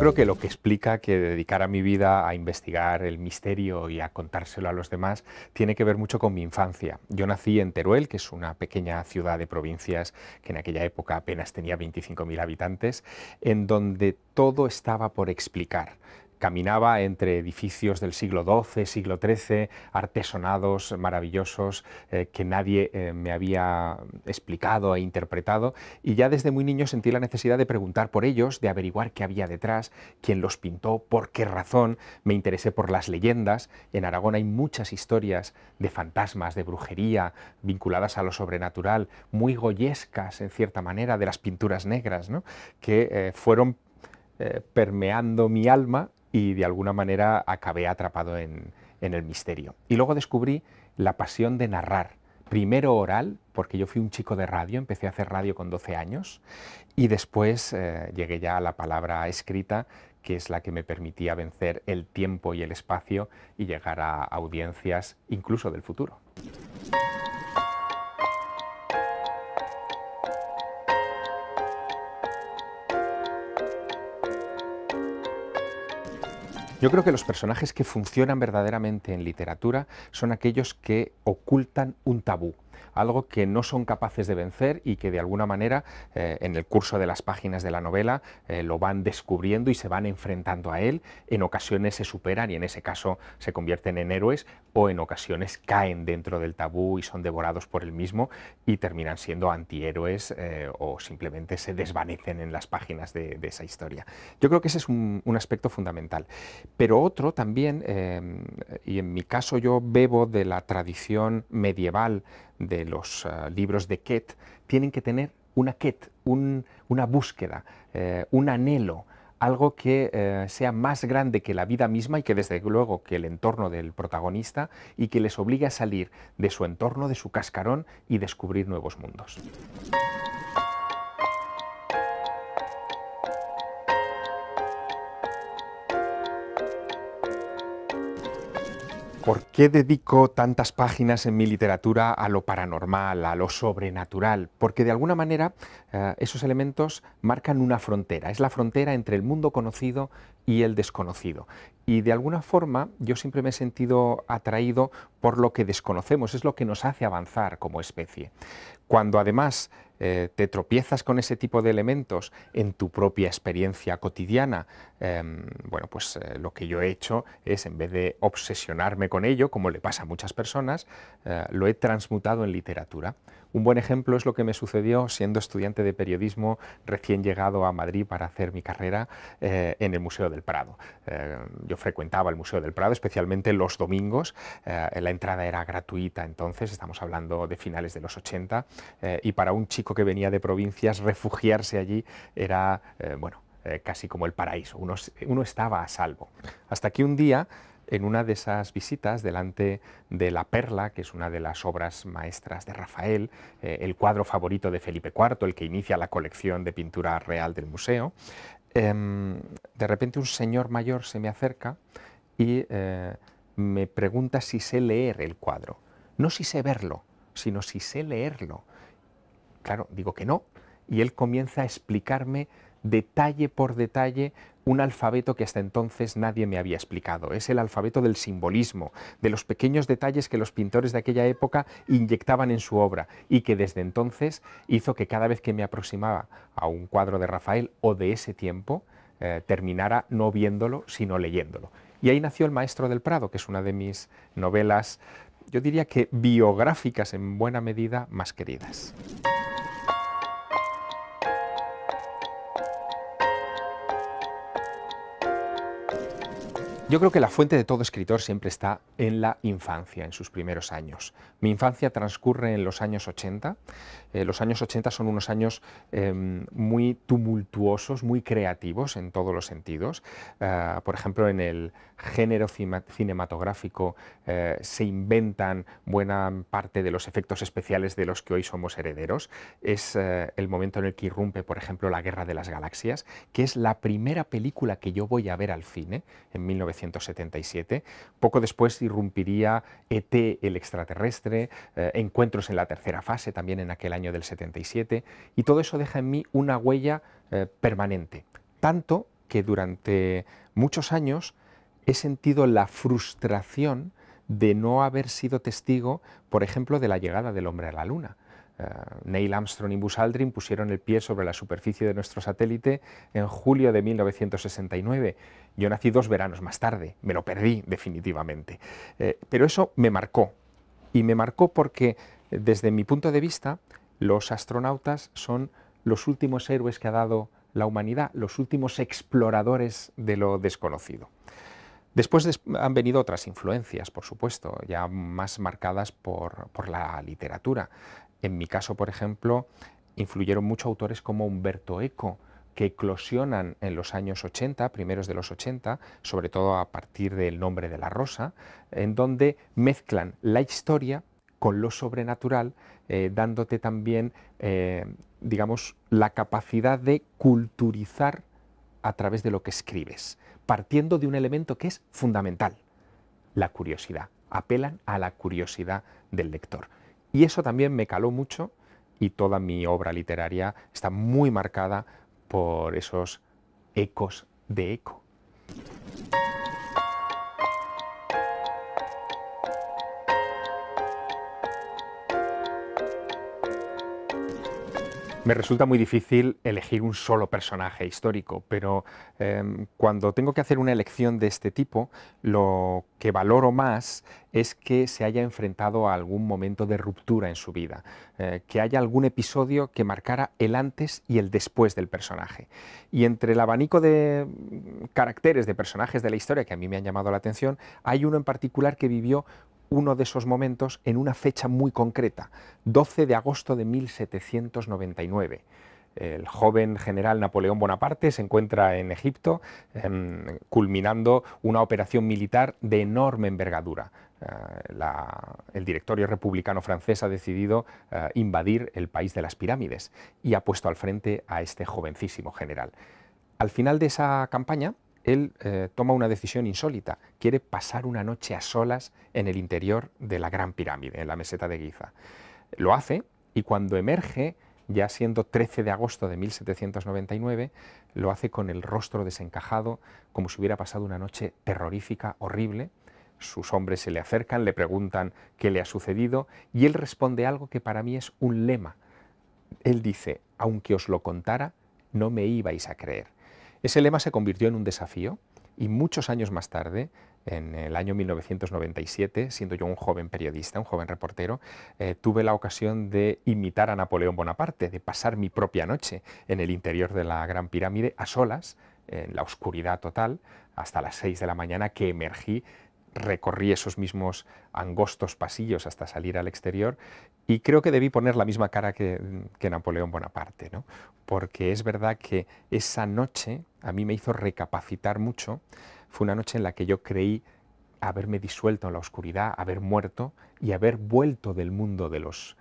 creo que lo que explica que dedicara mi vida a investigar el misterio y a contárselo a los demás tiene que ver mucho con mi infancia. Yo nací en Teruel, que es una pequeña ciudad de provincias que en aquella época apenas tenía 25.000 habitantes, en donde todo estaba por explicar. Caminaba entre edificios del siglo XII, siglo XIII, artesonados maravillosos que nadie me había explicado e interpretado, y ya desde muy niño sentí la necesidad de preguntar por ellos, de averiguar qué había detrás, quién los pintó, por qué razón. Me interesé por las leyendas. En Aragón hay muchas historias de fantasmas, de brujería, vinculadas a lo sobrenatural, muy goyescas en cierta manera, de las pinturas negras, ¿no?, que fueron permeando mi alma, y de alguna manera acabé atrapado en el misterio. Y luego descubrí la pasión de narrar, primero oral, porque yo fui un chico de radio, empecé a hacer radio con 12 años, y después llegué ya a la palabra escrita, que es la que me permitía vencer el tiempo y el espacio y llegar a audiencias incluso del futuro. Yo creo que los personajes que funcionan verdaderamente en literatura son aquellos que ocultan un tabú, algo que no son capaces de vencer y que de alguna manera en el curso de las páginas de la novela lo van descubriendo y se van enfrentando a él. En ocasiones se superan y en ese caso se convierten en héroes, o en ocasiones caen dentro del tabú y son devorados por el mismo y terminan siendo antihéroes o simplemente se desvanecen en las páginas de esa historia. Yo creo que ese es un aspecto fundamental. Pero otro también, y en mi caso yo bebo de la tradición medieval de los libros de quet, tienen que tener una quet, una búsqueda, un anhelo, algo que sea más grande que la vida misma y que desde luego que el entorno del protagonista, y que les obligue a salir de su entorno, de su cascarón, y descubrir nuevos mundos. ¿Por qué dedico tantas páginas en mi literatura a lo paranormal, a lo sobrenatural? Porque de alguna manera esos elementos marcan una frontera, es la frontera entre el mundo conocido y el desconocido. Y de alguna forma yo siempre me he sentido atraído por lo que desconocemos, es lo que nos hace avanzar como especie. Cuando además te tropiezas con ese tipo de elementos en tu propia experiencia cotidiana, bueno, pues lo que yo he hecho es, en vez de obsesionarme con ello, como le pasa a muchas personas, lo he transmutado en literatura. Un buen ejemplo es lo que me sucedió siendo estudiante de periodismo recién llegado a Madrid para hacer mi carrera en el Museo del Prado. Yo frecuentaba el Museo del Prado, especialmente los domingos. La entrada era gratuita entonces, estamos hablando de finales de los 80, y para un chico que venía de provincias, refugiarse allí era, bueno, casi como el paraíso. Uno estaba a salvo. Hasta que un día, en una de esas visitas delante de La Perla, que es una de las obras maestras de Rafael, el cuadro favorito de Felipe IV, el que inicia la colección de pintura real del museo, de repente un señor mayor se me acerca y me pregunta si sé leer el cuadro. No si sé verlo, sino si sé leerlo. Claro, digo que no, y él comienza a explicarme detalle por detalle un alfabeto que hasta entonces nadie me había explicado. Es el alfabeto del simbolismo, de los pequeños detalles que los pintores de aquella época inyectaban en su obra, y que desde entonces hizo que cada vez que me aproximaba a un cuadro de Rafael o de ese tiempo, terminara no viéndolo, sino leyéndolo. Y ahí nació El Maestro del Prado, que es una de mis novelas, yo diría que biográficas en buena medida, más queridas. Yo creo que la fuente de todo escritor siempre está en la infancia, en sus primeros años. Mi infancia transcurre en los años 80. Los años 80 son unos años muy tumultuosos, muy creativos en todos los sentidos. Por ejemplo, en el género cinematográfico se inventan buena parte de los efectos especiales de los que hoy somos herederos. Es el momento en el que irrumpe, por ejemplo, La Guerra de las Galaxias, que es la primera película que yo voy a ver al cine en 1977. Poco después irrumpiría ET, el extraterrestre, Encuentros en la tercera fase, también en aquel año del 77, y todo eso deja en mí una huella permanente. Tanto que durante muchos años he sentido la frustración de no haber sido testigo, por ejemplo, de la llegada del hombre a la Luna. Neil Armstrong y Buzz Aldrin pusieron el pie sobre la superficie de nuestro satélite en julio de 1969. Yo nací 2 veranos más tarde, me lo perdí definitivamente. Pero eso me marcó, y me marcó porque, desde mi punto de vista, los astronautas son los últimos héroes que ha dado la humanidad, los últimos exploradores de lo desconocido. Después han venido otras influencias, por supuesto, ya más marcadas por la literatura. En mi caso, por ejemplo, influyeron mucho autores como Umberto Eco, que eclosionan en los años 80, primeros de los 80, sobre todo a partir del Nombre de la Rosa, en donde mezclan la historia con lo sobrenatural, dándote también, digamos, la capacidad de culturizar a través de lo que escribes, partiendo de un elemento que es fundamental, la curiosidad. Apelan a la curiosidad del lector. Y eso también me caló mucho, y toda mi obra literaria está muy marcada por esos ecos de Eco. Me resulta muy difícil elegir un solo personaje histórico, pero cuando tengo que hacer una elección de este tipo, lo que valoro más es que se haya enfrentado a algún momento de ruptura en su vida, que haya algún episodio que marcara el antes y el después del personaje. Y entre el abanico de caracteres de personajes de la historia que a mí me han llamado la atención, hay uno en particular que vivió uno de esos momentos en una fecha muy concreta, 12 de agosto de 1799. El joven general Napoleón Bonaparte se encuentra en Egipto, culminando una operación militar de enorme envergadura. El directorio republicano francés ha decidido invadir el país de las pirámides y ha puesto al frente a este jovencísimo general. Al final de esa campaña, él toma una decisión insólita. Quiere pasar una noche a solas en el interior de la Gran Pirámide, en la meseta de Giza. Lo hace, y cuando emerge, ya siendo 13 de agosto de 1799, lo hace con el rostro desencajado, como si hubiera pasado una noche terrorífica, horrible. Sus hombres se le acercan, le preguntan qué le ha sucedido, y él responde algo que para mí es un lema. Él dice: aunque os lo contara, no me ibais a creer. Ese lema se convirtió en un desafío, y muchos años más tarde, en el año 1997, siendo yo un joven periodista, un joven reportero, tuve la ocasión de imitar a Napoleón Bonaparte, de pasar mi propia noche en el interior de la Gran Pirámide a solas, en la oscuridad total, hasta las 6 de la mañana, que emergí, recorrí esos mismos angostos pasillos hasta salir al exterior, y creo que debí poner la misma cara que Napoleón Bonaparte, ¿no? Porque es verdad que esa noche a mí me hizo recapacitar mucho. Fue una noche en la que yo creí haberme disuelto en la oscuridad, haber muerto y haber vuelto del mundo de los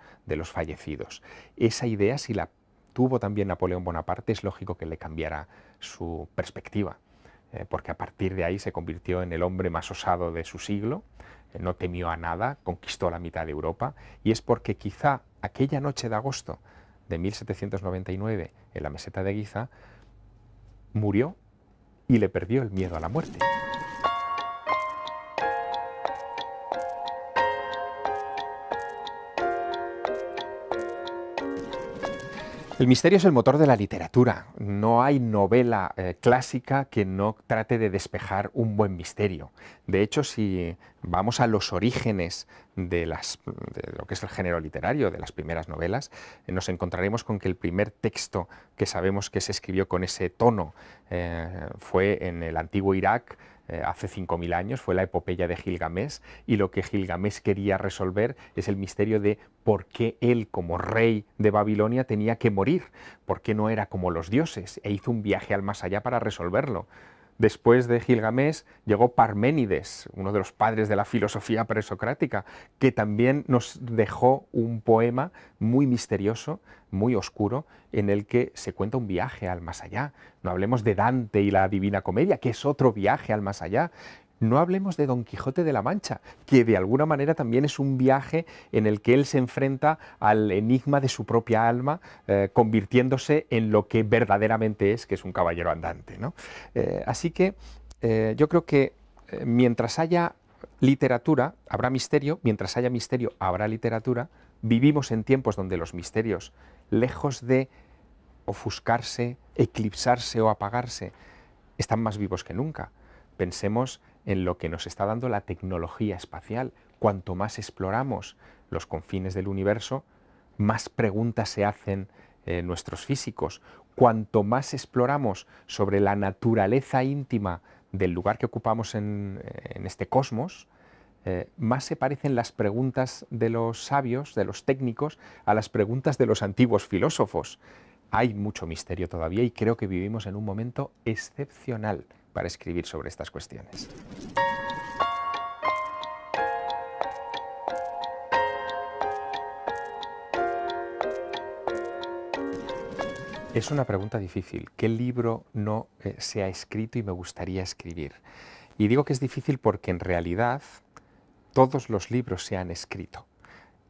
fallecidos. Esa idea, si la tuvo también Napoleón Bonaparte, es lógico que le cambiara su perspectiva, porque a partir de ahí se convirtió en el hombre más osado de su siglo, no temió a nada, conquistó la mitad de Europa, y es porque quizá aquella noche de agosto de 1799 en la meseta de Giza murió y le perdió el miedo a la muerte. El misterio es el motor de la literatura. No hay novela clásica que no trate de despejar un buen misterio. De hecho, si vamos a los orígenes de lo que es el género literario, de las primeras novelas, nos encontraremos con que el primer texto que sabemos que se escribió con ese tono fue en el antiguo Irak, hace 5000 años, fue la epopeya de Gilgamesh, y lo que Gilgamesh quería resolver es el misterio de por qué él, como rey de Babilonia, tenía que morir, por qué no era como los dioses, e hizo un viaje al más allá para resolverlo. Después de Gilgamesh llegó Parménides, uno de los padres de la filosofía presocrática, que también nos dejó un poema muy misterioso, muy oscuro, en el que se cuenta un viaje al más allá. No hablemos de Dante y la Divina Comedia, que es otro viaje al más allá. No hablemos de Don Quijote de la Mancha, que de alguna manera también es un viaje en el que él se enfrenta al enigma de su propia alma, convirtiéndose en lo que verdaderamente es, que es un caballero andante, ¿no? Así que yo creo que mientras haya literatura, habrá misterio, mientras haya misterio, habrá literatura. Vivimos en tiempos donde los misterios, lejos de ofuscarse, eclipsarse o apagarse, están más vivos que nunca. Pensemos en lo que nos está dando la tecnología espacial. Cuanto más exploramos los confines del universo, más preguntas se hacen nuestros físicos. Cuanto más exploramos sobre la naturaleza íntima del lugar que ocupamos en este cosmos, más se parecen las preguntas de los sabios, de los técnicos, a las preguntas de los antiguos filósofos. Hay mucho misterio todavía y creo que vivimos en un momento excepcional para escribir sobre estas cuestiones. Es una pregunta difícil. ¿Qué libro no se ha escrito y me gustaría escribir? Y digo que es difícil porque en realidad todos los libros se han escrito.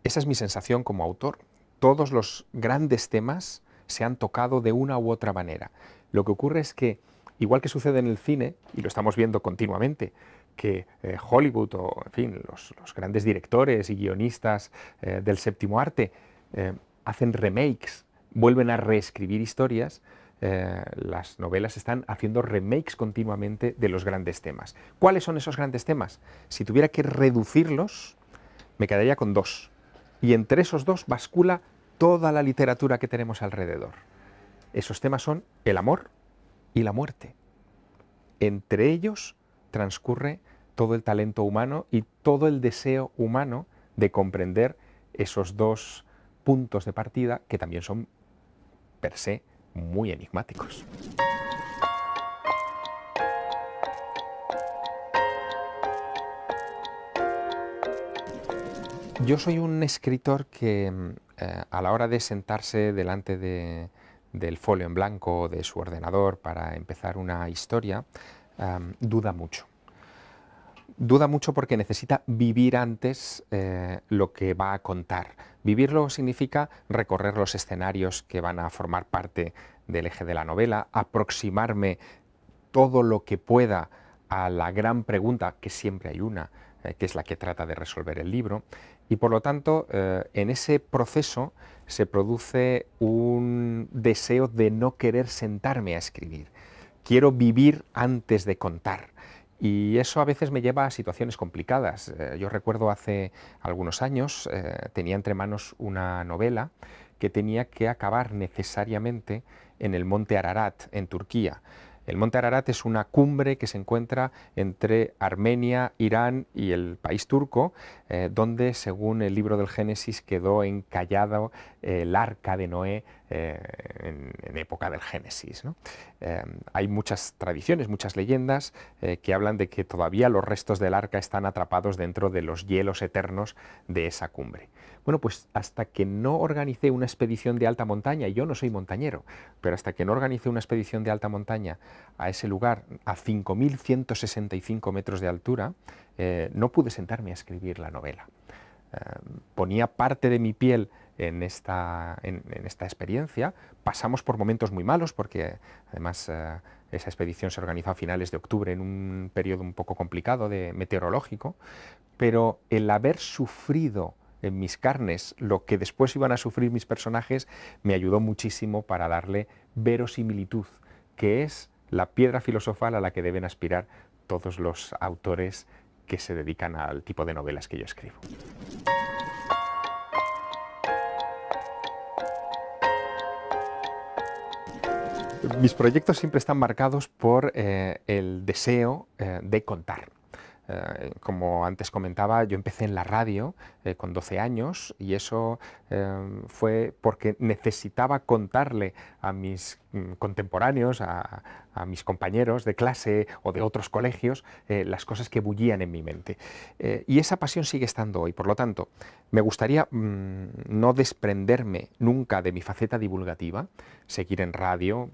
Esa es mi sensación como autor. Todos los grandes temas se han tocado de una u otra manera. Lo que ocurre es que, igual que sucede en el cine, y lo estamos viendo continuamente, que Hollywood o, en fin, los grandes directores y guionistas del séptimo arte hacen remakes, vuelven a reescribir historias, las novelas están haciendo remakes continuamente de los grandes temas. ¿Cuáles son esos grandes temas? Si tuviera que reducirlos, me quedaría con dos. Y entre esos dos bascula toda la literatura que tenemos alrededor. Esos temas son el amor y la muerte. Entre ellos transcurre todo el talento humano y todo el deseo humano de comprender esos dos puntos de partida que también son per se muy enigmáticos. Yo soy un escritor que a la hora de sentarse delante del folio en blanco de su ordenador para empezar una historia, duda mucho. Duda mucho porque necesita vivir antes lo que va a contar. Vivirlo significa recorrer los escenarios que van a formar parte del eje de la novela, aproximarme todo lo que pueda a la gran pregunta, que siempre hay una, que es la que trata de resolver el libro, y por lo tanto en ese proceso se produce un deseo de no querer sentarme a escribir. Quiero vivir antes de contar. Y eso a veces me lleva a situaciones complicadas. Yo recuerdo hace algunos años, tenía entre manos una novela que tenía que acabar necesariamente en el monte Ararat, en Turquía. El monte Ararat es una cumbre que se encuentra entre Armenia, Irán y el país turco, donde, según el libro del Génesis, quedó encallado el arca de Noé en época del Génesis, ¿no? Hay muchas tradiciones, muchas leyendas que hablan de que todavía los restos del arca están atrapados dentro de los hielos eternos de esa cumbre. Bueno, pues hasta que no organicé una expedición de alta montaña, y yo no soy montañero, pero hasta que no organicé una expedición de alta montaña a ese lugar, a 5.165 metros de altura, no pude sentarme a escribir la novela. Ponía parte de mi piel en esta experiencia. Pasamos por momentos muy malos porque además esa expedición se organizó a finales de octubre en un periodo un poco complicado meteorológico, pero el haber sufrido en mis carnes lo que después iban a sufrir mis personajes me ayudó muchísimo para darle verosimilitud, que es la piedra filosofal a la que deben aspirar todos los autores que se dedican al tipo de novelas que yo escribo. Mis proyectos siempre están marcados por el deseo de contar. Como antes comentaba, yo empecé en la radio con 12 años y eso fue porque necesitaba contarle a mis contemporáneos, a mis compañeros de clase o de otros colegios, las cosas que bullían en mi mente. Y esa pasión sigue estando hoy. Por lo tanto, me gustaría no desprenderme nunca de mi faceta divulgativa, seguir en radio,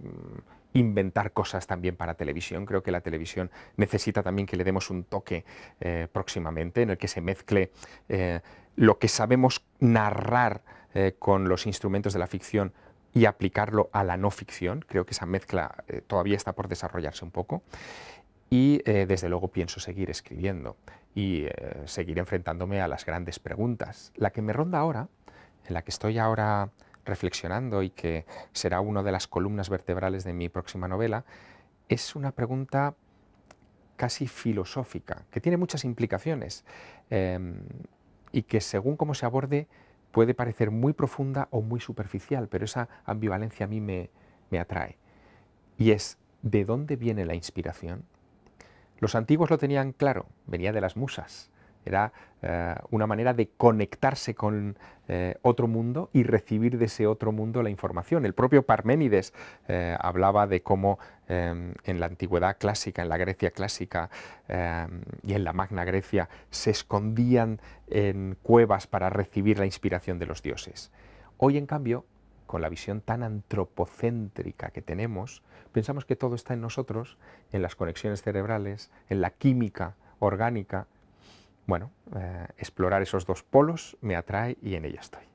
inventar cosas también para televisión. Creo que la televisión necesita también que le demos un toque próximamente, en el que se mezcle lo que sabemos narrar con los instrumentos de la ficción y aplicarlo a la no ficción. Creo que esa mezcla todavía está por desarrollarse un poco. Y desde luego pienso seguir escribiendo y seguir enfrentándome a las grandes preguntas. La que me ronda ahora, en la que estoy ahora reflexionando y que será una de las columnas vertebrales de mi próxima novela, es una pregunta casi filosófica, que tiene muchas implicaciones y que según cómo se aborde puede parecer muy profunda o muy superficial, pero esa ambivalencia a mí me atrae. Y es, ¿de dónde viene la inspiración? Los antiguos lo tenían claro, venía de las musas. Era una manera de conectarse con otro mundo y recibir de ese otro mundo la información. El propio Parménides hablaba de cómo en la antigüedad clásica, en la Grecia clásica y en la Magna Grecia, se escondían en cuevas para recibir la inspiración de los dioses. Hoy, en cambio, con la visión tan antropocéntrica que tenemos, pensamos que todo está en nosotros, en las conexiones cerebrales, en la química orgánica. Bueno, explorar esos dos polos me atrae y en ella estoy.